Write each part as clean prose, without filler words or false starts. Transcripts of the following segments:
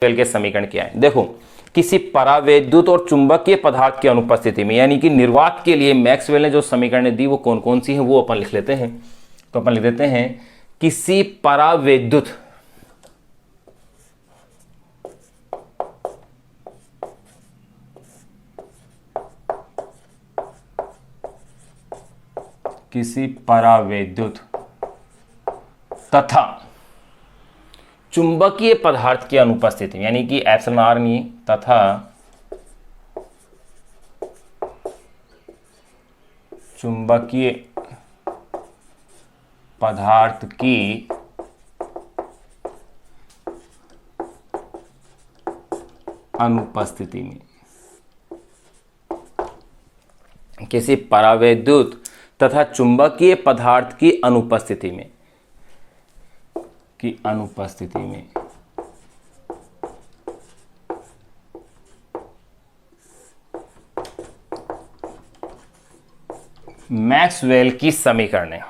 Maxwell के समीकरण क्या है? देखो, किसी परावैद्युत और चुंबकीय पदार्थ की अनुपस्थिति में, यानी कि निर्वात के लिए मैक्सवेल ने जो समीकरण दी वो कौन कौन सी हैं वो अपन लिख लेते हैं। तो अपन लिख देते हैं किसी परावैद्युत तथा चुंबकीय पदार्थ की अनुपस्थिति, यानी कि एप्सिलॉन आर नहीं, तथा चुंबकीय पदार्थ की अनुपस्थिति में, किसी परावैद्युत तथा चुंबकीय पदार्थ की अनुपस्थिति में मैक्सवेल की समीकरणें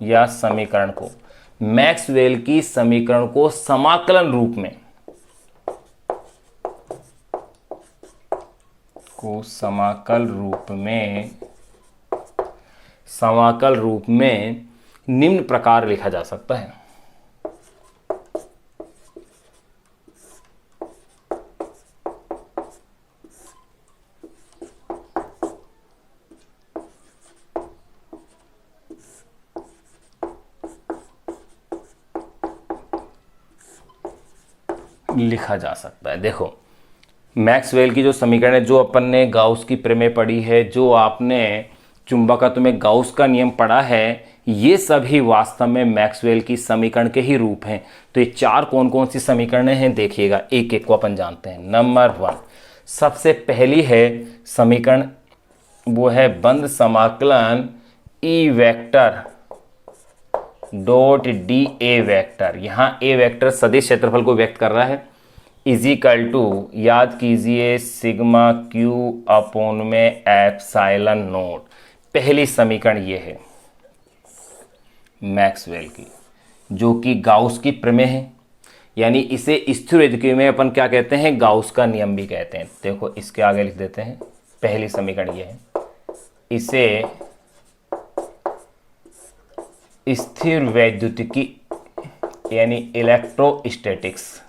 या समीकरण को, मैक्सवेल की समीकरण को समाकलन रूप में निम्न प्रकार लिखा जा सकता है। देखो, मैक्सवेल की जो समीकरण है, जो अपन ने गाउस की प्रमेय पढ़ी है, जो आपने चुंबकत्व में गाउस का नियम पढ़ा है, ये सभी वास्तव में मैक्सवेल की समीकरण के ही रूप हैं। तो ये चार कौन कौन सी समीकरणें हैं देखिएगा, एक एक को अपन जानते हैं। नंबर 1, सबसे पहली है समीकरण, वो है बंद समाकलन E vector dot D A vector. यहां ए वेक्टर सदिश क्षेत्रफल को व्यक्त कर रहा है, इजिकल टू, याद कीजिए, सिग्मा क्यू अपॉन में एप्सिलॉन नॉट। पहली समीकरण ये है मैक्सवेल की, जो कि गाउस की प्रमेय है, यानी इसे स्थिर विद्युतीय में अपन क्या कहते हैं, गाउस का नियम भी कहते हैं। देखो, इसके आगे लिख देते हैं, पहली समीकरण ये है, इसे स्थिर वैद्युतिकी यानी इलेक्ट्रोस्टैटिक्स,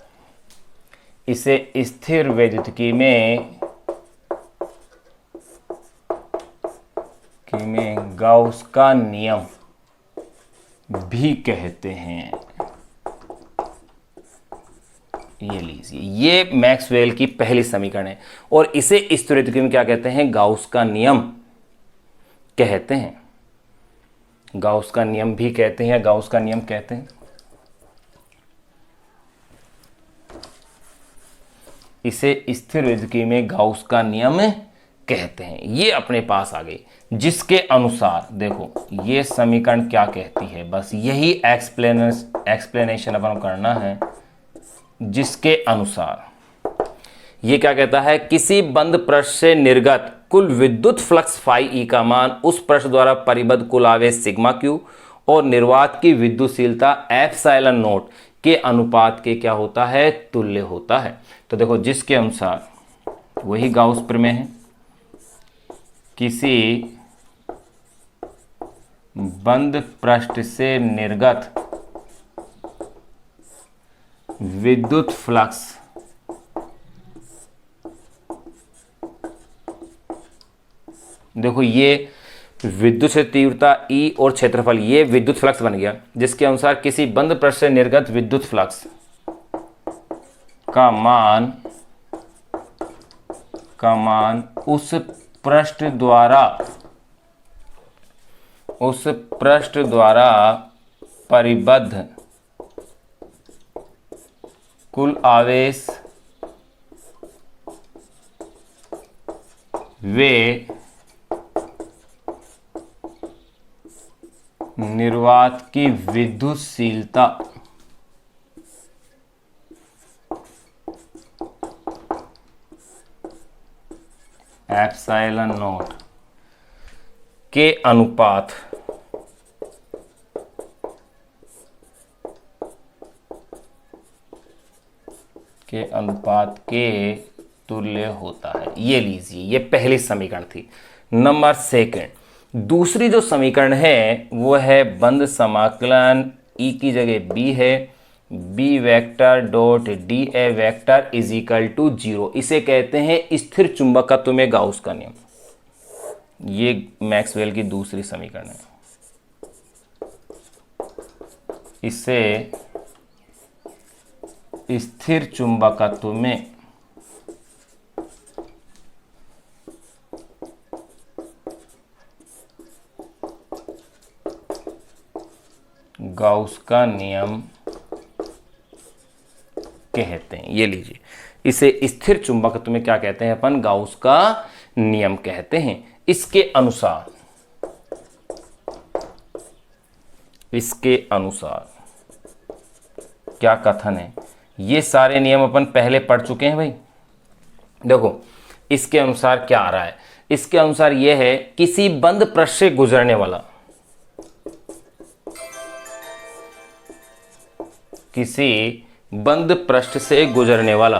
इसे स्थिर वैद्युतिकी में गाउस का नियम भी कहते हैं। ये लीजिए, ये मैक्सवेल की पहली समीकरण है, और इसे स्थिर वैद्युतिकी में क्या कहते हैं, गाउस का नियम कहते हैं। गाउस का नियम भी कहते हैं, गाउस का नियम कहते हैं। इसे स्थिर वैद्युतिकी में गाउस का नियम कहते हैं। ये अपने पास आ गई, जिसके अनुसार देखो ये समीकरण क्या कहती है, बस यही एक्सप्लेनेशन अपन करना है। जिसके अनुसार ये क्या कहता है, किसी बंद पृष्ठ से निर्गत कुल विद्युत फ्लक्स फाई ई का मान उस पृष्ठ द्वारा परिबद्ध कुल आवेश सिग्मा क्यू और निर्वात की विद्युतशीलता एप्सिलॉन नॉट के अनुपात के क्या होता है, तुल्य होता है। तो देखो, जिसके अनुसार, वही गाउस प्रमेय है, किसी बंद पृष्ठ से निर्गत विद्युत फ्लक्स देखो, ये विद्युत से तीव्रता ई और क्षेत्रफल, ये विद्युत फ्लक्स बन गया। जिसके अनुसार किसी बंद पृष्ठ से निर्गत विद्युत फ्लक्स का मान उस पृष्ठ द्वारा परिबद्ध कुल आवेश वे निर्वात की विद्युतशीलता एप्सिलॉन नॉट के अनुपात के अनुपात के तुल्य होता है। ये लीजिए, ये पहली समीकरण थी। नंबर सेकंड, दूसरी जो समीकरण है वो है बंद समाकलन ई की जगह बी है, B vector dot D A vector is equal to 0। इसे कहते हैं स्थिर चुंबकत्व में गाउस का नियम। ये मैक्सवेल की दूसरी समीकरण है। इसे स्थिर चुंबकत्व में गाउस का नियम कहते हैं। ये लीजिए, इसे स्थिर चुंबकत्व में क्या कहते हैं अपन? गाउस का नियम कहते हैं। इसके अनुसार क्या कथन है? ये सारे नियम अपन पहले पढ़ चुके हैं भाई। देखो इसके अनुसार क्या आ रहा है। इसके अनुसार यह है, किसी बंद पृष्ठ से गुजरने वाला, किसी बंद पृष्ठ से गुजरने वाला